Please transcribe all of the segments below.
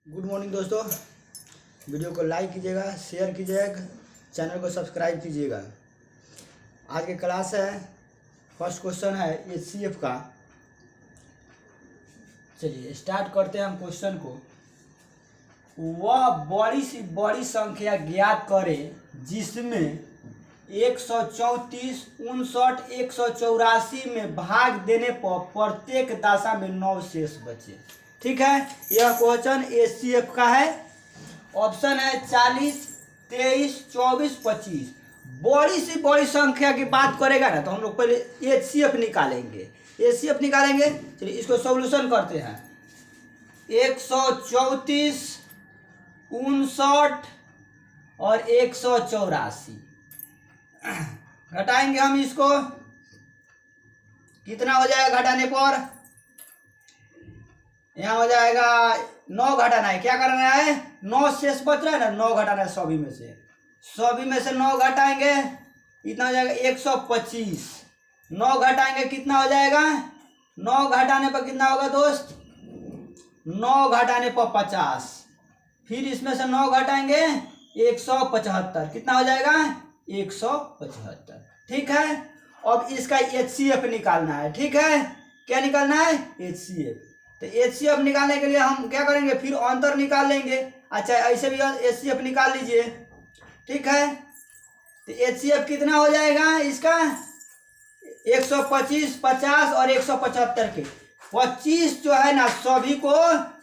Good morning दोस्तों। Video को like कीजिएगा, शेयर कीजिएगा, चैनल को सब्सक्राइब कीजिएगा। आज की क्लास है, फर्स्ट क्वेश्चन है एचसीएफ का। चलिए स्टार्ट करते हैं हम क्वेश्चन को। वह बड़ी सी बड़ी संख्या ज्ञात करें जिसमें 134, 59, 184 में भाग देने पर प्रत्येक दशा में 9 शेष बचे। ठीक है, यह क्वेश्चन एचसीएफ का है। ऑप्शन है 40, 23, 24, 25। बड़ी से बड़ी संख्या की बात करेगा ना तो हम लोग पहले एचसीएफ निकालेंगे। चलिए इसको सॉल्यूशन करते हैं। 134, 59 और 184 घटाएंगे हम इसको। कितना हो जाएगा घटाने पर? यहाँ हो जाएगा 9 घटाना है। क्या करना है? 9 शेष बच रहा है ना, 9 घटाना है सभी में से 9 घटाएंगे, इतना हो जाएगा 125। 9 घटाएंगे कितना हो जाएगा? 9 घटाने पर कितना होगा दोस्त? 9 घटाने पर 50। फिर इसमें से 9 घटाएंगे 175। कितना हो जाएगा? 175। ठीक है, अब इसका एचसीएफ निकालना है। ठीक है, क्या निकालना है? एचसीएफ। तो एचसीएफ निकालने के लिए हम क्या करेंगे? फिर अंतर निकाल लेंगे। अच्छा, ऐसे भी एचसीएफ निकाल लीजिए। ठीक है, तो एचसीएफ कितना हो जाएगा इसका? 125, 50 और 175 के 25 जो है ना सभी को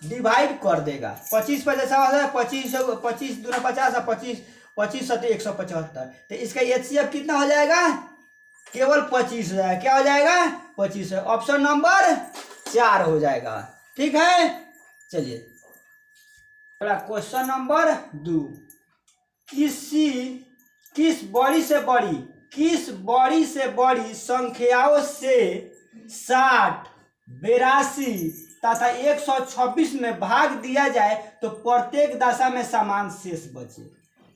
डिवाइड कर देगा। 25 50 25 दूना 50 और 25 सत्ते 175। तो इसका एचसीएफ कितना हो जाएगा? केवल 25 हो जाएगा। क्या हो जाएगा? 25 है। ऑप्शन नंबर 4 हो जाएगा। ठीक है, चलिए क्वेश्चन नंबर 2। किस बड़ी से बड़ी संख्याओं से 60, 82 तथा 126 में भाग दिया जाए तो प्रत्येक दशा में समान शेष बचे।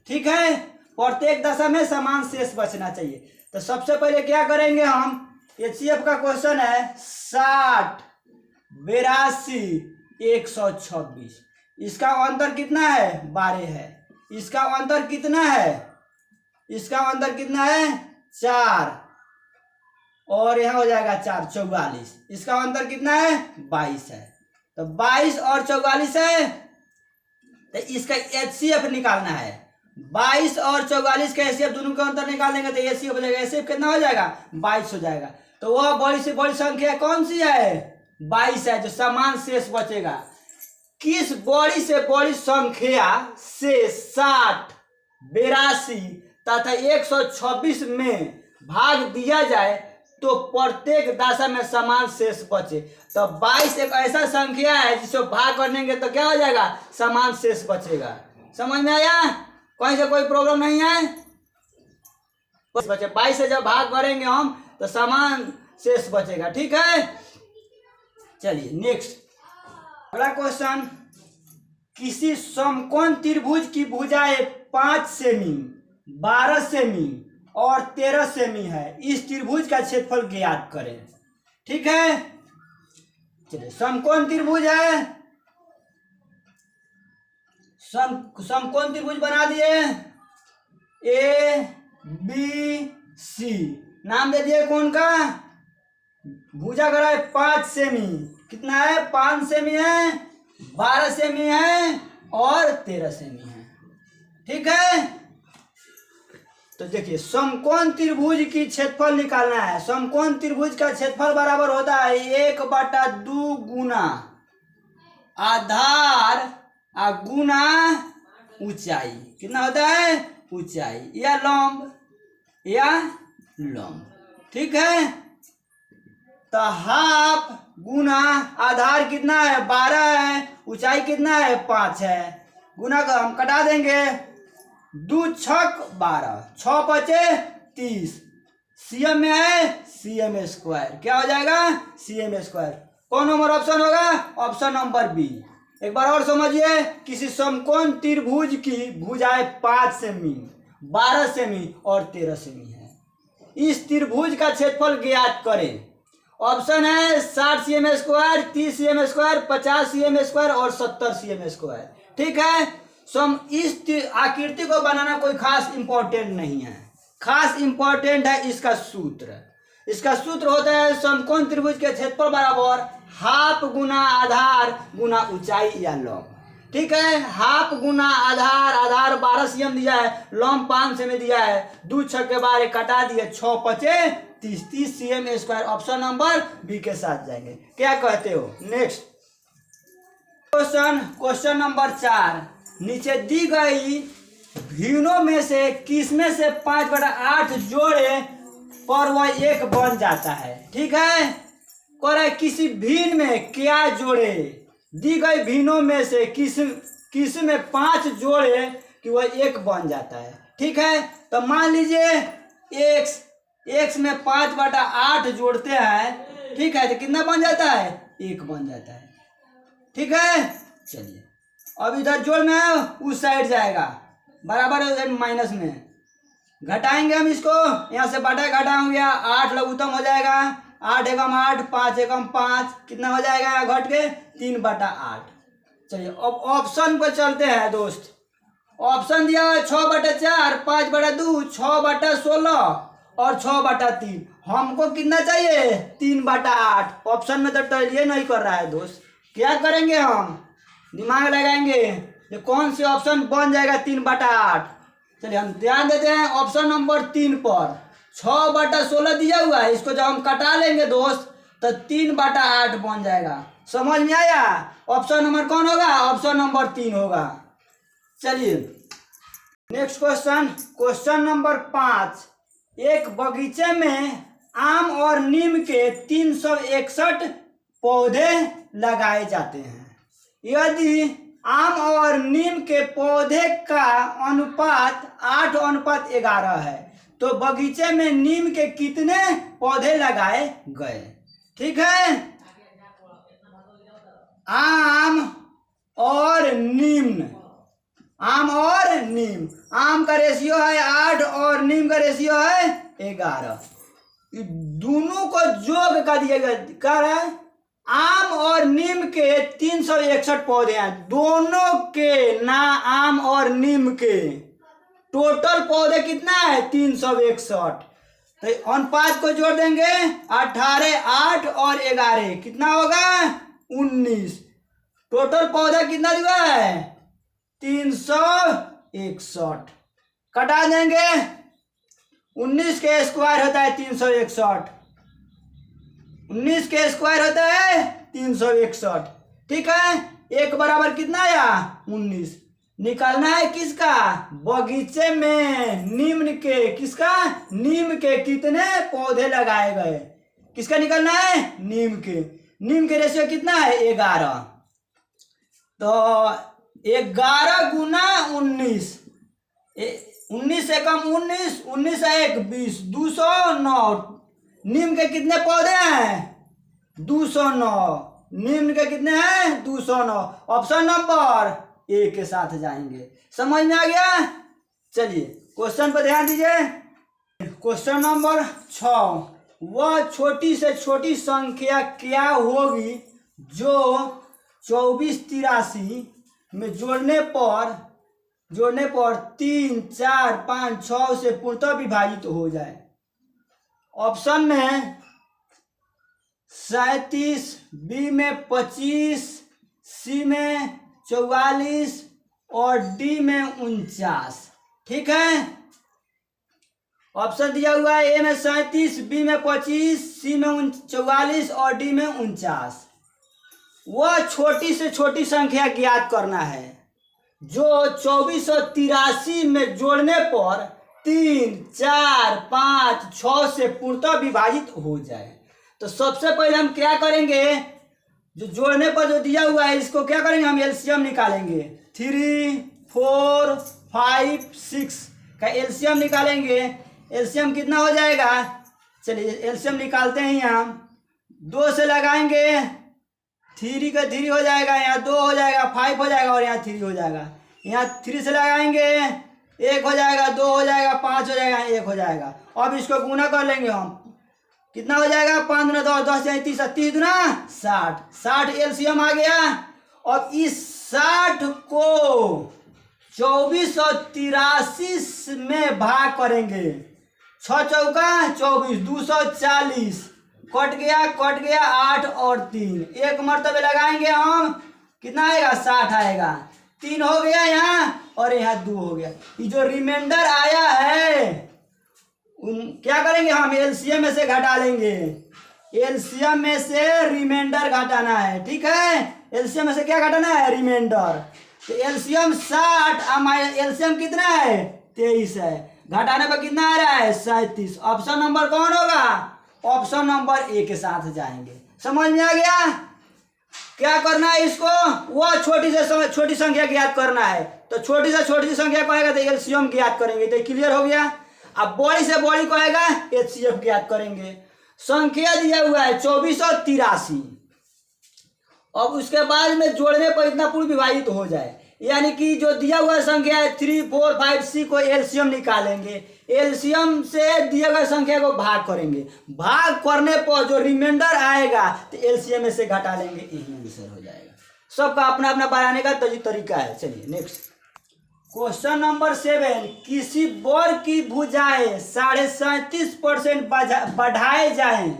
ठीक है, प्रत्येक दशा में समान शेष बचना चाहिए। तो सबसे पहले क्या करेंगे हम? एचसीएफ का क्वेश्चन है 60, 82, 126। इसका अंतर कितना है? 12 है। इसका अंतर कितना है? 4 और यहाँ हो जाएगा 4, 44। इसका अंतर कितना है? 22 है। तो 22 और 44 है, तो इसका एचसीएफ निकालना है। 22 और 44 का एचसीएफ दोनों का अंतर निकाल देंगे तो एचसीएफ हो जाएगा। एचसीएफ कितना हो जाएगा? 22 हो जाएगा। तो वह बड़ी से बड़ी संख्या कौन सी है? 22 है, जो समान शेष बचेगा। किस बड़ी से बड़ी संख्या से 60, 82 तथा 126 में भाग दिया जाए तो प्रत्येक दशा में समान शेष बचे। तो 22 एक ऐसा संख्या है जिसको भाग करेंगे तो क्या हो जाएगा? समान शेष बचेगा। समझ में आया? कहीं से कोई प्रॉब्लम नहीं है? बचे 22 से जब भाग करेंगे हम तो समान शेष बचेगा। ठीक है, चलिए नेक्स्ट अगला क्वेश्चन। किसी समकोण त्रिभुज की भुजाएं 5 सेमी, 12 सेमी और 13 सेमी है। इस त्रिभुज का क्षेत्रफल ज्ञात करें। ठीक है, चलिए समकोण त्रिभुज है। समकोण त्रिभुज बना दिए। ए बी सी नाम दे दिए कोण का। भुजा करा है 5 सेमी। कितना है? 5 सेमी है, 12 सेमी है और 13 सेमी है। ठीक है, तो देखिए समकोण त्रिभुज की क्षेत्रफल निकालना है। समकोण त्रिभुज का क्षेत्रफल बराबर होता है 1/2 गुना आधार गुना ऊंचाई। कितना होता है? ऊंचाई या लंब। ठीक है, तो हाफ गुना आधार कितना है? 12 है, ऊंचाई कितना है? 5 है। गुना का हम कटा देंगे। 2 छक 12, 6 बचे 30। सीएम में है सीएम स्क्वायर। क्या हो जाएगा? CM square. कौन नंबर ऑप्शन होगा? ऑप्शन नंबर बी। एक बार और समझिए। किसी समकोण त्रिभुज की भुजाएं 5 सेमी, 12 सेमी और 13 सेमी है। इस त्रिभुज का क्षेत्रफल ज्ञात करें ऑप्शन है 60 cm², 30 cm², 50 cm² और 70 cm²। ठीक है, सो हम इस आकृति को बनाना कोई खास इंपॉर्टेंट नहीं है, खास इंपॉर्टेंट है इसका सूत्र। इसका सूत्र होता है समकोण त्रिभुज के क्षेत्रफल बराबर हाफ गुना आधार गुना ऊंचाई या लंब। ठीक है, हाफ गुना आधार, आधार 12 cm दिया है, लंब 5 cm दिया है, 2 छक्के 12 कटा दिए, 6 पचे 30, 30 cm²। ऑप्शन नंबर बी के साथ जाएंगे। क्या कहते हो? नेक्स्ट क्वेश्चन नंबर 4, नीचे दी गई भिन्नों में से किसमें से 5/8 जोड़े पर वह एक बन जाता है। ठीक है, कह रहा है किसी भिन्न में क्या जोड़े, दी गई भिन्नों में से किस में 5 जोड़े कि वह एक बन जाता है। ठीक है, तो मान लीजिए x में 5/8 जोड़ते हैं। ठीक है, तो कितना बन जाता है? 1 बन जाता है। ठीक है, चलिए अब इधर जोड़ना है, उस साइड जाएगा, बराबर है उधर माइनस में, घटाएंगे हम इसको, यहाँ से बटा घटा हो गया, 8 लघुत्तम हो जाएगा, 8 एकम 8, 5 एकम 5, कितना हो जाएगा घट के 3/8। चलिए अब ऑप्शन पर चलते हैं दोस्त। ऑप्शन दिया हुआ है 6/4, 5/2, 6/16 और 6/3। हमको कितना चाहिए? 3/8। ऑप्शन में तो टैली नहीं कर रहा है दोस्त, क्या करेंगे हम? दिमाग लगाएंगे ये कौन से ऑप्शन बन जाएगा 3/8। चलिए हम ध्यान देते हैं ऑप्शन नंबर 3 पर। 6/16 दिया हुआ है, इसको जब हम कटा लेंगे दोस्त तो 3/8 बन जाएगा। समझ में आया? ऑप्शन नंबर कौन होगा? ऑप्शन नंबर 3 होगा। चलिए नेक्स्ट क्वेश्चन नंबर 5, एक बगीचे में आम और नीम के 361 पौधे लगाए जाते हैं। यदि आम और नीम के पौधे का अनुपात 8:11 है तो बगीचे में नीम के कितने पौधे लगाए गए? ठीक है, आम और नीम, आम का रेशियो है 8 और नीम का रेशियो है 11। दोनों को जोड़ कर दिया गया, कह रहा है आम और नीम के 361 पौधे हैं, दोनों के ना आम और नीम के टोटल पौधे कितना है? 361। तो अनुपात को जोड़ देंगे, 18, 8 और 11 कितना होगा? 19। टोटल पौधा कितना दिया है? 361। कटा देंगे, 19 के स्क्वायर होता है 361, 19 के स्क्वायर होता है 361। ठीक है, एक बराबर कितना आया? 19। निकालना है किसका? बगीचे में नीम के, किसका? नीम के कितने पौधे लगाए गए, किसका निकालना है? नीम के। नीम के रेशियो कितना है? 11। तो 11 गुना 19, 19 एकम 19, 19 1 20, 209। नीम के कितने पौधे हैं? 209। नीम के कितने हैं? 209। ऑप्शन नंबर ए के साथ जाएंगे। समझ में आ गया? चलिए क्वेश्चन पर ध्यान दीजिए। क्वेश्चन नंबर 6, वह छोटी से छोटी संख्या क्या होगी जो 2483 में जोड़ने पर 3, 4, 5, 6 से पूर्णतः विभाजित हो जाए? ऑप्शन में 37, बी में 25, सी में 44 और डी में 49। ठीक है, ऑप्शन दिया हुआ है ए में 37, बी में 25, सी में 44 और डी में 49। वह छोटी से छोटी संख्या ज्ञात करना है जो 2483 में जोड़ने पर 3, 4, 5, 6 से पूर्णतः विभाजित हो जाए। तो सबसे पहले हम क्या करेंगे? जो जोड़ने पर जो दिया हुआ है इसको क्या करेंगे? हम एलसीएम निकालेंगे। 3, 4, 5, 6 का एलसीएम निकालेंगे। एलसीएम कितना हो जाएगा? चलिए एलसीएम निकालते हैं। यहाँ 2 से लगाएंगे, 3 का 3 हो जाएगा, यहाँ 2 हो जाएगा, 5 हो जाएगा और यहाँ 3 हो जाएगा। यहाँ 3 से लगाएंगे, 1 हो जाएगा, 2 हो जाएगा, 5 हो जाएगा, 1 हो जाएगा। अब इसको गुना कर लेंगे हम। कितना हो जाएगा, 5 × 10 10 × 30 30 गुना 60, 60 एलसीएम आ गया। अब इस 60 को 2483 में भाग करेंगे, 6 चौका 24, 240 कट गया 8 और 3, एक मरतबे लगाएंगे हम, कितना आएगा 60 आएगा, 3 हो गया यहाँ और यहाँ 2 हो गया। ये जो रिमाइंडर आया है क्या करेंगे हम, एलसीएम में से घटा लेंगे, एलसीएम में से रिमाइंडर घटाना है, ठीक है। एलसीएम में से क्या घटाना है, रिमाइंडर। तो एलसीएम 60 एलसीएम कितना है 23 है, घटाने पर कितना आ रहा है 37। ऑप्शन नंबर कौन होगा, ऑप्शन नंबर ए के साथ जाएंगे। समझ में आ गया। क्या करना है इसको, वो छोटी से छोटी संख्या ज्ञात करना है, तो छोटी से छोटी संख्या कहेगा तो एलसीएम ज्ञात करेंगे, तो क्लियर हो गया। अब बड़ी से बड़ी कहेगा एचसीएफ ज्ञात करेंगे। संख्या दिया हुआ है 2483, अब उसके बाद में जोड़ने पर इतना पूर्ण विभाजित हो जाए, यानी कि जो दिया हुआ संख्या है 3 4 5 6 को एलसीएम निकालेंगे, एलसीएम से दिए गए संख्या को भाग करेंगे, भाग करने पर जो रिमाइंडर आएगा तो एलसीएम में से घटा लेंगे, यही आंसर हो जाएगा। सबका अपना अपना बनाने का तरीका है। चलिए नेक्स्ट क्वेश्चन नंबर 7, किसी वर्ग की भुजाएं 37.5% बढ़ाए जाएं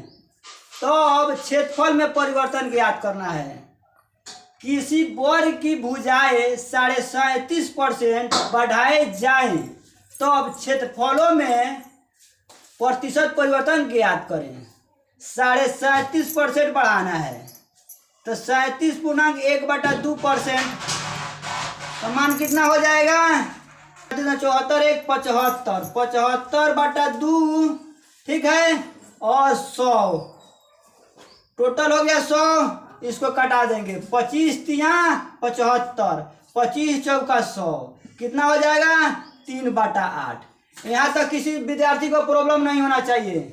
तो अब क्षेत्रफल में परिवर्तन ज्ञात करना है। किसी वर्ग की भुजाएं 37.5% बढ़ाए जाएं तो अब क्षेत्रफलों में प्रतिशत परिवर्तन ज्ञात करें। 37.5% बढ़ाना है तो 37.1/2% तो मान कितना हो जाएगा, 74 1 75, 75/2, ठीक है, और 100 टोटल हो गया 100। इसको कटा देंगे, 25 × 75, 25 चौका 100, कितना हो जाएगा 3/8। यहाँ तक किसी विद्यार्थी को प्रॉब्लम नहीं होना चाहिए,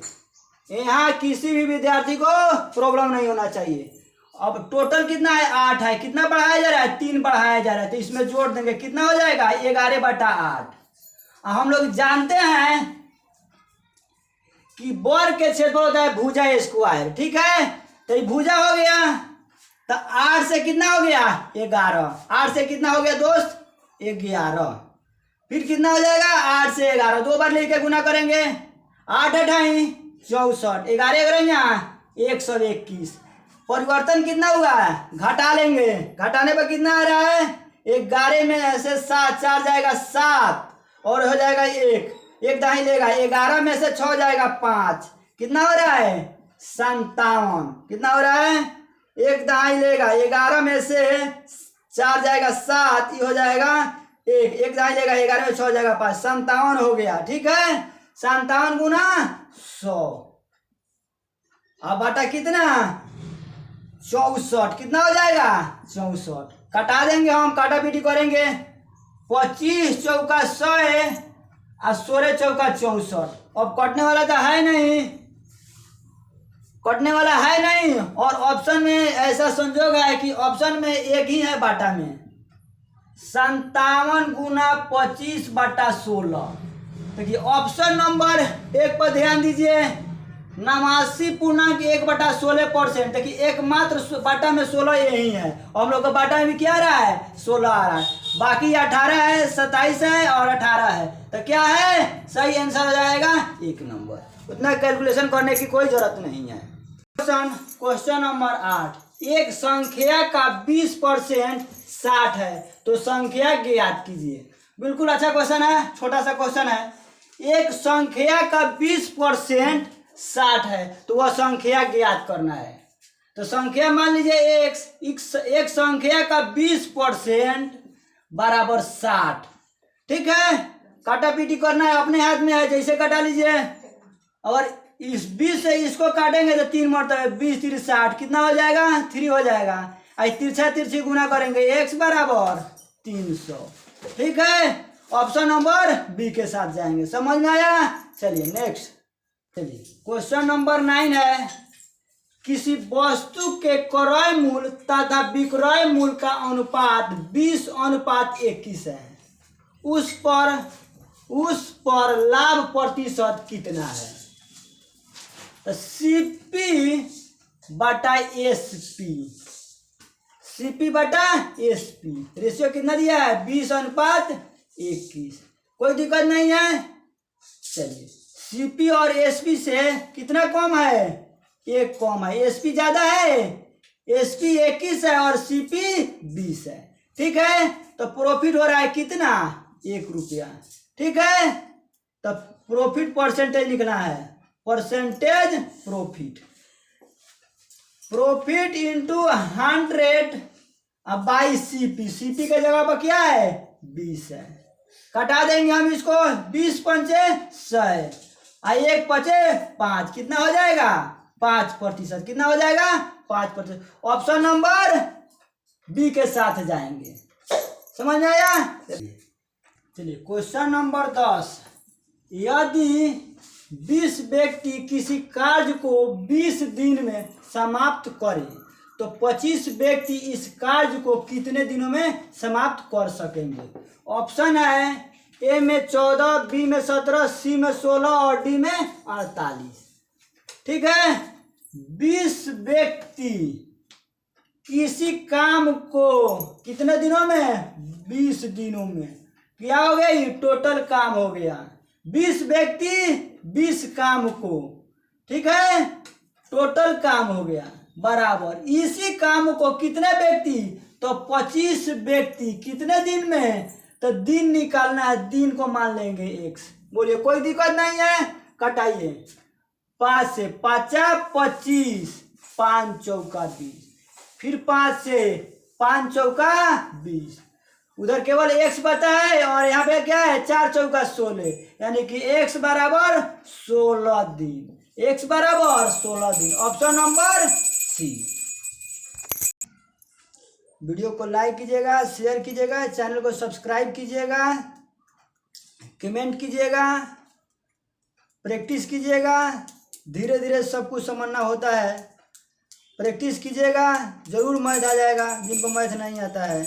यहाँ किसी भी विद्यार्थी को प्रॉब्लम नहीं होना चाहिए। अब टोटल कितना है 8 है, कितना बढ़ाया जा रहा है 3 बढ़ाया जा रहा है, तो इसमें जोड़ देंगे, कितना हो जाएगा 11/8। हम लोग जानते हैं कि वर्ग के क्षेत्रफल होता है भुजा स्क्वायर, ठीक है। तो ये भुजा हो गया, तो 8 से कितना हो गया 11, 8 से कितना हो गया दोस्त 11, फिर कितना हो जाएगा 8 से 11, 2 बार लेके गुना करेंगे, 8 8 64, 11 करेंगे 121। परिवर्तन कितना हुआ है, घटा लेंगे, घटाने पर कितना आ रहा है 11 में ऐसे 7 4 जाएगा 7 और हो जाएगा 1 दाई लेगा, 11 में से 6 जाएगा 5, कितना हो रहा है 57, कितना हो रहा है 1 दाई लेगा, 11 में से 4 जाएगा 7, ये हो जाएगा 1 दाई लेगा, 11 में 6 जाएगा 5, 57 हो गया, ठीक है। 57 गुना 100, अब बटा कितना 64, कितना हो जाएगा 64, कटा देंगे हम, काटा पीटी करेंगे, 25 चौका 100 और 16 चौका 64। अब कटने वाला तो है नहीं, कटने वाला है नहीं, और ऑप्शन में ऐसा संजोग है कि ऑप्शन में एक ही है बाटा में, 57 गुना 25/16। देखिए ऑप्शन नंबर 1 पर ध्यान दीजिए, 89.1/16%। देखिए एकमात्र बाटा में 16 यही है, हम लोग का बाटा में भी क्या आ रहा है 16 आ रहा है, बाकी 18 है, 27 है और 18 है, तो क्या है सही आंसर हो जाएगा 1 नंबर। उतना कैलकुलेशन करने की कोई जरूरत नहीं है। क्वेश्चन नंबर 8, एक संख्या का 20% 60 है तो संख्या ज्ञात कीजिए। बिल्कुल अच्छा क्वेश्चन है, छोटा सा क्वेश्चन है। एक संख्या का 20% 60 है तो वह संख्या ज्ञात करना है। तो संख्या मान लीजिए एक संख्या का 20% बराबर 60, ठीक है। काटा पीटी करना है, अपने हाथ में है, जैसे काटा लीजिए, और इस 20 से इसको काटेंगे तो 3 मरतबे 20 3 60, कितना हो जाएगा 3 हो जाएगा। आज तिरछा तिरछी गुना करेंगे, x बराबर 300, ठीक है। ऑप्शन नंबर बी के साथ जाएंगे। समझ में आया। चलिए नेक्स्ट, चलिए क्वेश्चन नंबर 9 है, किसी वस्तु के क्रय मूल्य तथा विक्रय मूल्य का अनुपात 20:21 है, उस पर लाभ प्रतिशत कितना है। तो CP बटा SP, CP बटा SP रेशियो कितना दिया है 20:21। कोई दिक्कत नहीं है। चलिए CP और SP से कितना कम है, 1 कम है। SP ज्यादा है, SP 21 है और CP 20 है। ठीक है, तो प्रॉफिट हो रहा है कितना, 1 रुपया। ठीक है, तो प्रॉफिट परसेंटेज लिखना है, percentage profit, profit into 100 by CP के जगह पर क्या है 20 है। कटा देंगे हम इसको, 20 पंचे 100 और 1 पचे 5, कितना हो जाएगा 5%। कितना हो जाएगा 5%। ऑप्शन नंबर बी के साथ जाएंगे। समझ में आया। चलिए क्वेश्चन नंबर 10, यदि 20 व्यक्ति किसी कार्य को 20 दिन में समाप्त करें तो 25 व्यक्ति इस कार्य को कितने दिनों में समाप्त कर सकेंगे। ऑप्शन है ए में 14, बी में 17, सी में 16 और डी में 48। ठीक है, 20 व्यक्ति किसी काम को कितने दिनों में 20 दिनों में, क्या हो गया ये टोटल काम हो गया। 20 व्यक्ति 20 काम को, ठीक है, टोटल काम हो गया बराबर इसी काम को कितने व्यक्ति, तो 25 व्यक्ति कितने दिन में, तो दिन निकालना है, दिन को मान लेंगे x। बोलिए कोई दिक्कत नहीं है, कटाइए 5 से 5 25, 5 चौका 20, फिर 5 से 5 चौका 20, उधर केवल x बता है और यहाँ पे क्या है 4 चौका 16, यानी कि x बराबर 16 दिन, x बराबर 16 दिन। ऑप्शन नंबर सी। वीडियो को लाइक कीजिएगा, शेयर कीजिएगा, चैनल को सब्सक्राइब कीजिएगा, कमेंट कीजिएगा, प्रैक्टिस कीजिएगा। धीरे धीरे सब कुछ समझना होता है, प्रैक्टिस कीजिएगा, जरूर मैथ आ जाएगा जिनको मैथ नहीं आता है।